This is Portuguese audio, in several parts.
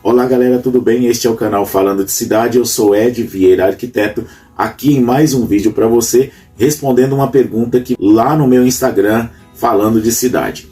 Olá galera, tudo bem? Este é o canal Falando de Cidade, eu sou Ed Vieira, arquiteto, aqui em mais um vídeo para você, respondendo uma pergunta que lá no meu Instagram, Falando de Cidade.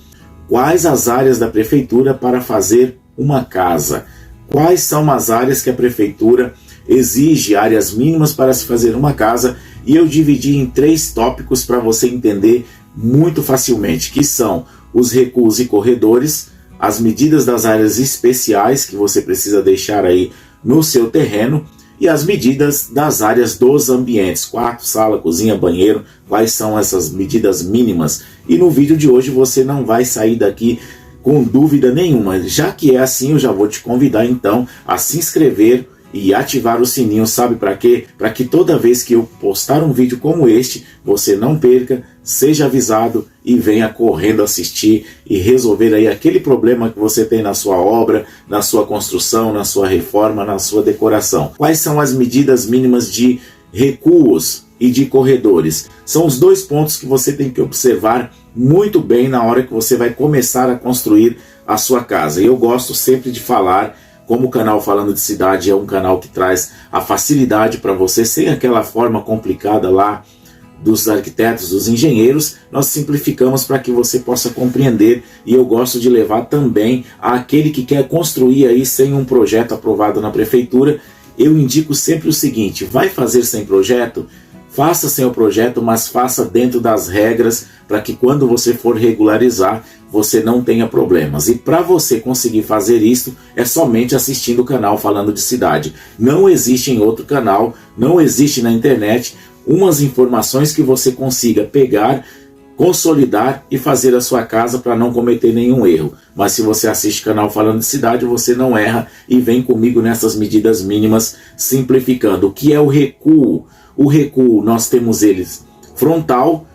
Quais as áreas da prefeitura para fazer uma casa? Quais são as áreas que a prefeitura exige, áreas mínimas para se fazer uma casa? E eu dividi em 3 tópicos para você entender muito facilmente, que são os recuos e corredores, as medidas das áreas especiais que você precisa deixar aí no seu terreno e as medidas das áreas dos ambientes, quarto, sala, cozinha, banheiro, quais são essas medidas mínimas. E no vídeo de hoje você não vai sair daqui com dúvida nenhuma. Já que é assim, eu já vou te convidar então a se inscrever e ativar o sininho, sabe para quê? Para que toda vez que eu postar um vídeo como este, você não perca, seja avisado e venha correndo assistir e resolver aí aquele problema que você tem na sua obra, na sua construção, na sua reforma, na sua decoração. Quais são as medidas mínimas de recuos e de corredores? São os 2 pontos que você tem que observar muito bem na hora que você vai começar a construir a sua casa. E eu gosto sempre de falar, como o canal Falando de Cidade é um canal que traz a facilidade para você, sem aquela forma complicada lá dos arquitetos, dos engenheiros, nós simplificamos para que você possa compreender, e eu gosto de levar também àquele que quer construir aí sem um projeto aprovado na prefeitura. Eu indico sempre o seguinte: vai fazer sem projeto? Faça sem o projeto, mas faça dentro das regras, para que quando você for regularizar, você não tenha problemas. E para você conseguir fazer isso, é somente assistindo o canal Falando de Cidade. Não existe em outro canal, não existe na internet, umas informações que você consiga pegar, consolidar e fazer a sua casa para não cometer nenhum erro. Mas se você assiste o canal Falando de Cidade, você não erra e vem comigo nessas medidas mínimas, simplificando. O que é o recuo? O recuo, nós temos eles frontal,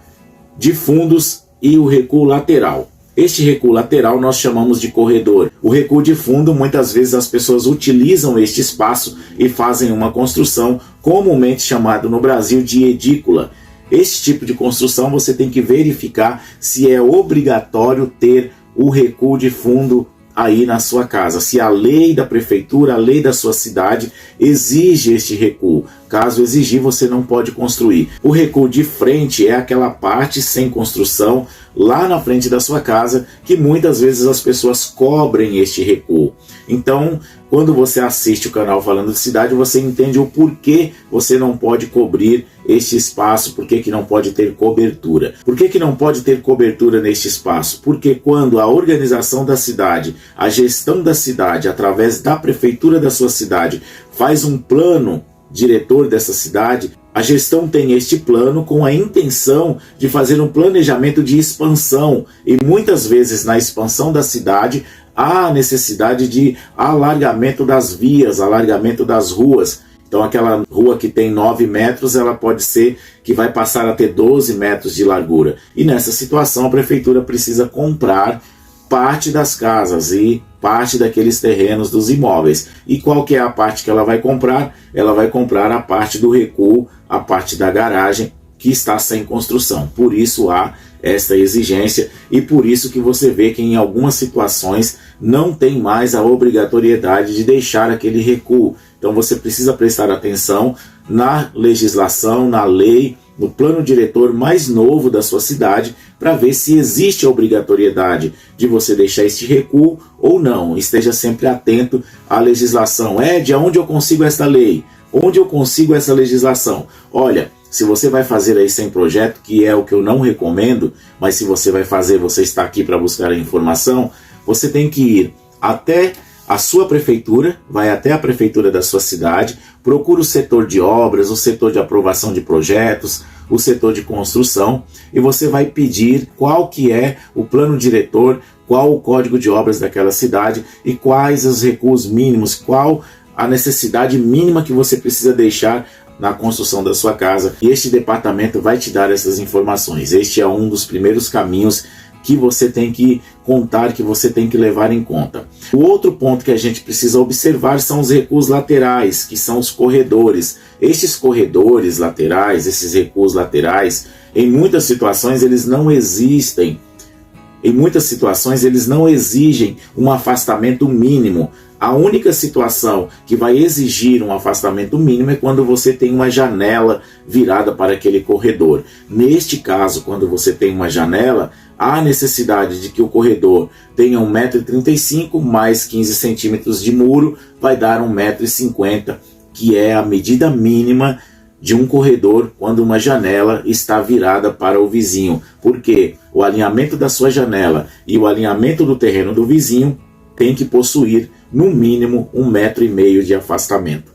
de fundos e o recuo lateral. Este recuo lateral nós chamamos de corredor. O recuo de fundo, muitas vezes as pessoas utilizam este espaço e fazem uma construção comumente chamada no Brasil de edícula. Este tipo de construção você tem que verificar se é obrigatório ter o recuo de fundo aí na sua casa, se a lei da prefeitura, a lei da sua cidade exige este recuo. Caso exigir, você não pode construir. O recuo de frente é aquela parte sem construção lá na frente da sua casa, que muitas vezes as pessoas cobrem este recuo. Então, quando você assiste o canal Falando de Cidade, você entende o porquê você não pode cobrir este espaço, por que não pode ter cobertura. Por que não pode ter cobertura neste espaço? Porque quando a organização da cidade, a gestão da cidade, através da prefeitura da sua cidade, faz um plano diretor dessa cidade, a gestão tem este plano com a intenção de fazer um planejamento de expansão, e muitas vezes na expansão da cidade há necessidade de alargamento das vias, alargamento das ruas. Então aquela rua que tem 9 metros, ela pode ser que vai passar a ter 12 metros de largura. E nessa situação a prefeitura precisa comprar parte das casas e parte daqueles terrenos dos imóveis. E qual que é a parte que ela vai comprar? Ela vai comprar a parte do recuo, a parte da garagem que está sem construção. Por isso há esta exigência e por isso que você vê que em algumas situações não tem mais a obrigatoriedade de deixar aquele recuo. Então você precisa prestar atenção na legislação, na lei, no plano diretor mais novo da sua cidade, para ver se existe a obrigatoriedade de você deixar este recuo ou não. Esteja sempre atento à legislação. Ed, aonde eu consigo esta lei? Onde eu consigo essa legislação? Olha, se você vai fazer aí sem projeto, que é o que eu não recomendo, mas se você vai fazer, você está aqui para buscar a informação, você tem que ir até a sua prefeitura, vai até a prefeitura da sua cidade, procura o setor de obras, o setor de aprovação de projetos, o setor de construção, e você vai pedir qual que é o plano diretor, qual o código de obras daquela cidade e quais os recuos mínimos, qual a necessidade mínima que você precisa deixar na construção da sua casa. E este departamento vai te dar essas informações. Este é um dos primeiros caminhos que você tem que contar, que você tem que levar em conta. O outro ponto que a gente precisa observar são os recuos laterais, que são os corredores. Estes corredores laterais, esses recuos laterais, em muitas situações eles não existem. Em muitas situações eles não exigem um afastamento mínimo. A única situação que vai exigir um afastamento mínimo é quando você tem uma janela virada para aquele corredor. Neste caso, quando você tem uma janela, há necessidade de que o corredor tenha 1,35 m mais 15 centímetros de muro, vai dar 1,50 m, que é a medida mínima de um corredor quando uma janela está virada para o vizinho. Porque o alinhamento da sua janela e o alinhamento do terreno do vizinho tem que possuir no mínimo 1,5 m de afastamento.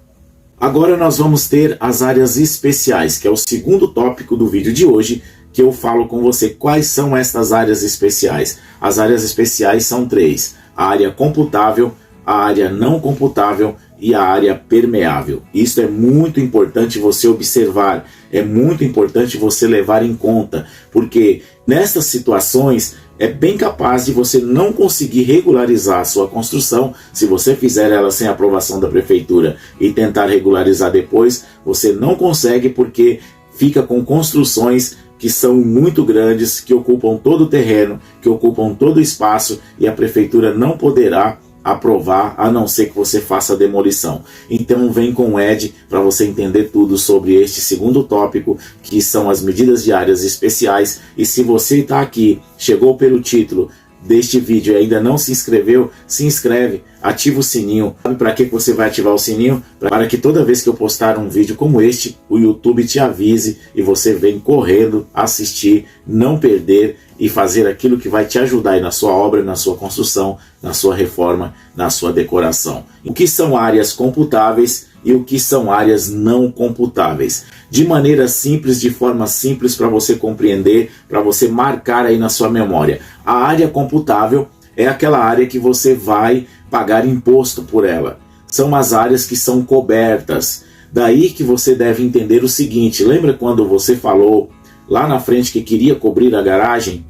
Agora nós vamos ter as áreas especiais, que é o segundo tópico do vídeo de hoje, que eu falo com você quais são estas áreas especiais. As áreas especiais são 3: a área computável, a área não computável e a área permeável. Isso é muito importante você observar, é muito importante você levar em conta, porque nessas situações é bem capaz de você não conseguir regularizar a sua construção. Se você fizer ela sem aprovação da prefeitura e tentar regularizar depois, você não consegue, porque fica com construções que são muito grandes, que ocupam todo o terreno, que ocupam todo o espaço, e a prefeitura não poderá aprovar, a não ser que você faça a demolição. Então vem com o Ed para você entender tudo sobre este segundo tópico, que são as medidas de áreas especiais. E se você está aqui, chegou pelo título deste vídeo e ainda não se inscreveu, se inscreve, ativa o sininho. Sabe para que você vai ativar o sininho? Para que toda vez que eu postar um vídeo como este, o YouTube te avise e você vem correndo assistir, não perder e fazer aquilo que vai te ajudar aí na sua obra, na sua construção, na sua reforma, na sua decoração. O que são áreas computáveis e o que são áreas não computáveis? De maneira simples, de forma simples para você compreender, para você marcar aí na sua memória. A área computável é aquela área que você vai pagar imposto por ela. São as áreas que são cobertas. Daí que você deve entender o seguinte: lembra quando você falou lá na frente que queria cobrir a garagem?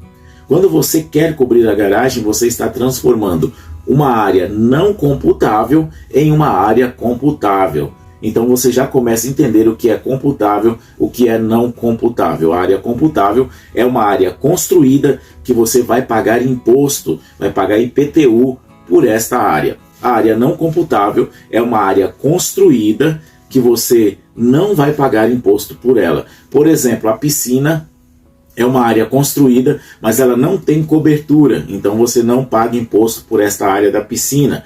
Quando você quer cobrir a garagem, você está transformando uma área não computável em uma área computável. Então você já começa a entender o que é computável, o que é não computável. A área computável é uma área construída que você vai pagar imposto, vai pagar IPTU por esta área. A área não computável é uma área construída que você não vai pagar imposto por ela. Por exemplo, a piscina é uma área construída, mas ela não tem cobertura, então você não paga imposto por esta área da piscina.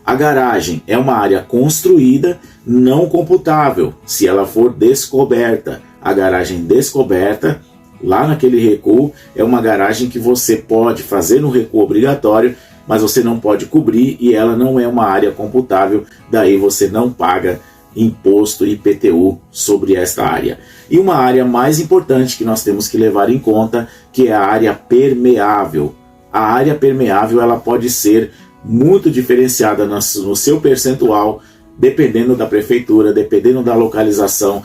A garagem é uma área construída, não computável, se ela for descoberta. A garagem descoberta, lá naquele recuo, é uma garagem que você pode fazer no recuo obrigatório, mas você não pode cobrir e ela não é uma área computável, daí você não paga imposto IPTU sobre esta área. E uma área mais importante que nós temos que levar em conta, que é a área permeável. A área permeável ela pode ser muito diferenciada no seu percentual, dependendo da prefeitura, dependendo da localização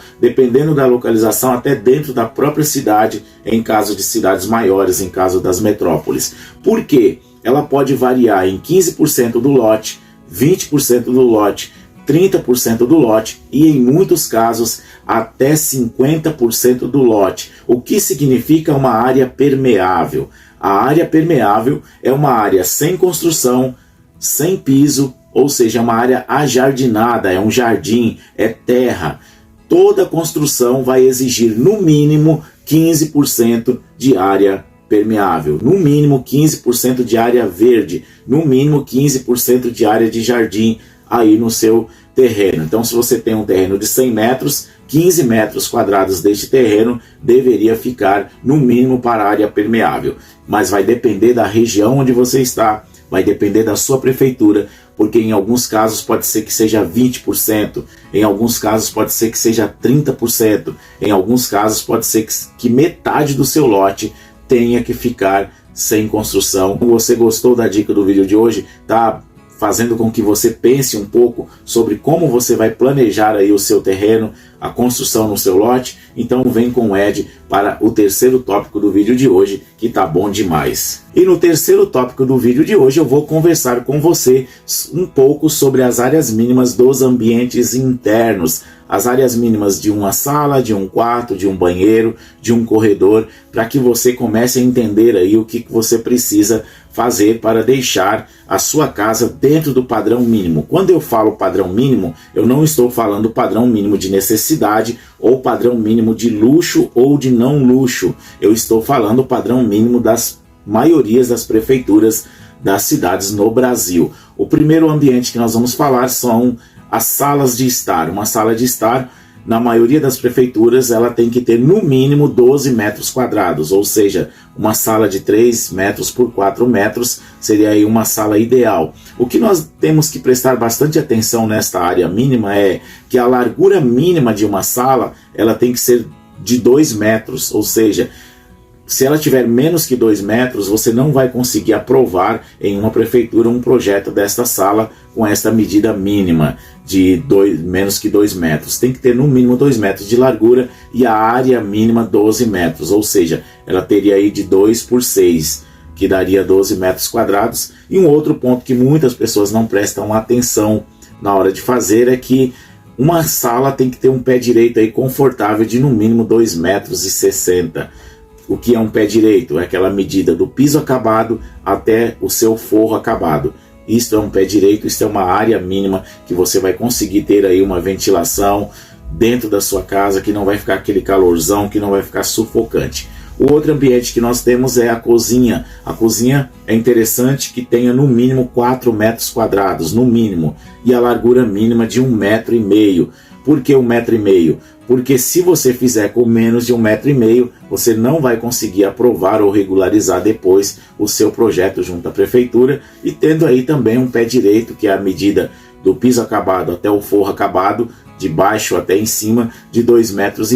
até dentro da própria cidade, em caso de cidades maiores, em caso das metrópoles. Por quê? Ela pode variar em 15% do lote, 20% do lote, 30% do lote e, em muitos casos, até 50% do lote. O que significa uma área permeável? A área permeável é uma área sem construção, sem piso, ou seja, uma área ajardinada, é um jardim, é terra. Toda construção vai exigir no mínimo 15% de área permeável, no mínimo 15% de área verde, no mínimo 15% de área de jardim aí no seu terreno. Então, se você tem um terreno de 100 metros, 15 metros quadrados deste terreno deveria ficar no mínimo para a área permeável. Mas vai depender da região onde você está, vai depender da sua prefeitura, porque em alguns casos pode ser que seja 20%, em alguns casos pode ser que seja 30%, em alguns casos pode ser que metade do seu lote tenha que ficar sem construção. Se você gostou da dica do vídeo de hoje, tá fazendo com que você pense um pouco sobre como você vai planejar aí o seu terreno, a construção no seu lote, então vem com o Ed para o terceiro tópico do vídeo de hoje, que tá bom demais. E no terceiro tópico do vídeo de hoje eu vou conversar com você um pouco sobre as áreas mínimas dos ambientes internos, as áreas mínimas de uma sala, de um quarto, de um banheiro, de um corredor, para que você comece a entender aí o que você precisa fazer para deixar a sua casa dentro do padrão mínimo. Quando eu falo padrão mínimo, eu não estou falando padrão mínimo de necessidade ou padrão mínimo de luxo ou de não luxo. Eu estou falando padrão mínimo das maiorias das prefeituras das cidades no Brasil. O primeiro ambiente que nós vamos falar são as salas de estar. Uma sala de estar, na maioria das prefeituras, ela tem que ter no mínimo 12 metros quadrados, ou seja, uma sala de 3 metros por 4 metros seria aí uma sala ideal. O que nós temos que prestar bastante atenção nesta área mínima é que a largura mínima de uma sala, ela tem que ser de 2 metros, ou seja, se ela tiver menos que 2 metros, você não vai conseguir aprovar em uma prefeitura um projeto desta sala com esta medida mínima de menos que 2 metros. Tem que ter no mínimo 2 metros de largura e a área mínima 12 metros, ou seja, ela teria aí de 2 por 6, que daria 12 metros quadrados. E um outro ponto que muitas pessoas não prestam atenção na hora de fazer é que uma sala tem que ter um pé direito aí confortável de no mínimo 2,60 metros. O que é um pé direito? É aquela medida do piso acabado até o seu forro acabado. Isto é um pé direito, isto é uma área mínima que você vai conseguir ter aí uma ventilação dentro da sua casa, que não vai ficar aquele calorzão, que não vai ficar sufocante. O outro ambiente que nós temos é a cozinha. A cozinha é interessante que tenha no mínimo 4 metros quadrados, no mínimo, e a largura mínima de 1,5 metro. Por que 1,5 metro? Porque se você fizer com menos de 1,5 metro, você não vai conseguir aprovar ou regularizar depois o seu projeto junto à prefeitura, e tendo aí também um pé direito, que é a medida do piso acabado até o forro acabado, de baixo até em cima, de 2,5 metros.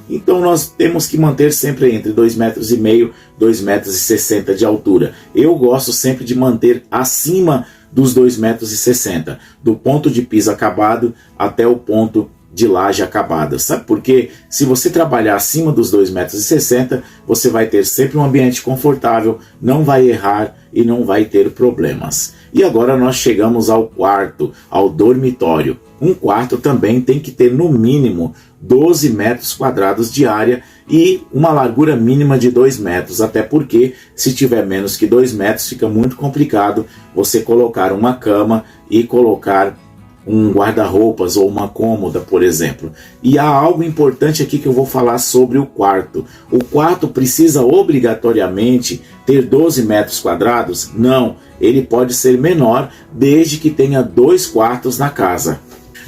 Então nós temos que manter sempre entre 2,5 metros e 2,60 metros de altura. Eu gosto sempre de manter acima dos 2,60 metros, do ponto de piso acabado até o ponto de laje acabada. Sabe por quê? Se você trabalhar acima dos 2,60 metros, você vai ter sempre um ambiente confortável, não vai errar e não vai ter problemas. E agora nós chegamos ao quarto, ao dormitório. Um quarto também tem que ter no mínimo 12 metros quadrados de área e uma largura mínima de 2 metros, até porque se tiver menos que 2 metros fica muito complicado você colocar uma cama e colocar um guarda-roupas ou uma cômoda, por exemplo. E há algo importante aqui que eu vou falar sobre o quarto. O quarto precisa obrigatoriamente ter 12 metros quadrados? Não, ele pode ser menor desde que tenha 2 quartos na casa.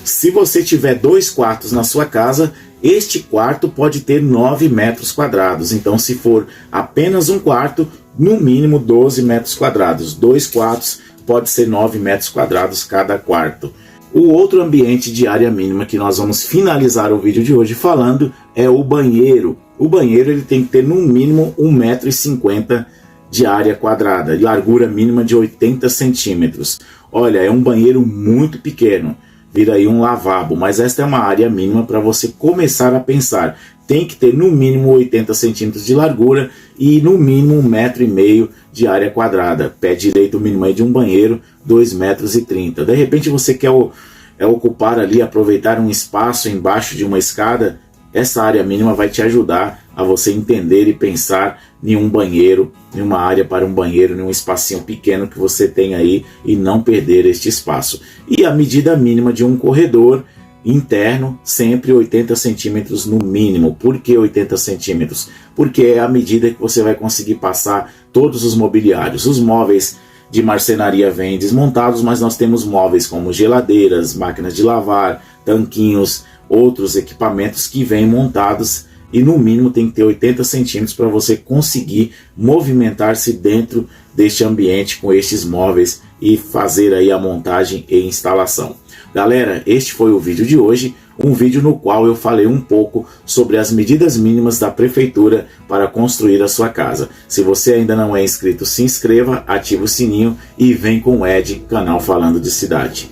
Se você tiver 2 quartos na sua casa, este quarto pode ter 9 metros quadrados. Então, se for apenas um quarto, no mínimo 12 metros quadrados. 2 quartos pode ser 9 metros quadrados cada quarto. O outro ambiente de área mínima que nós vamos finalizar o vídeo de hoje falando é o banheiro. O banheiro ele tem que ter no mínimo 1,50 m de área quadrada, de largura mínima de 80 centímetros. Olha, é um banheiro muito pequeno, vira aí um lavabo, mas esta é uma área mínima para você começar a pensar. Tem que ter no mínimo 80 centímetros de largura e no mínimo 1,5 m de área quadrada. Pé direito mínimo aí de um banheiro, 2,30 metros. De repente você quer ocupar ali, aproveitar um espaço embaixo de uma escada, essa área mínima vai te ajudar a você entender e pensar em um banheiro, em uma área para um banheiro, em um espacinho pequeno que você tem aí e não perder este espaço. E a medida mínima de um corredor interno, sempre 80 centímetros no mínimo. Por que 80 centímetros? Porque é a medida que você vai conseguir passar todos os mobiliários. Os móveis de marcenaria vêm desmontados, mas nós temos móveis como geladeiras, máquinas de lavar, tanquinhos, outros equipamentos que vêm montados e no mínimo tem que ter 80 centímetros para você conseguir movimentar-se dentro deste ambiente com estes móveis e fazer aí a montagem e instalação. Galera, este foi o vídeo de hoje, um vídeo no qual eu falei um pouco sobre as medidas mínimas da prefeitura para construir a sua casa. Se você ainda não é inscrito, se inscreva, ative o sininho e vem com o Ed, canal Falando de Cidade.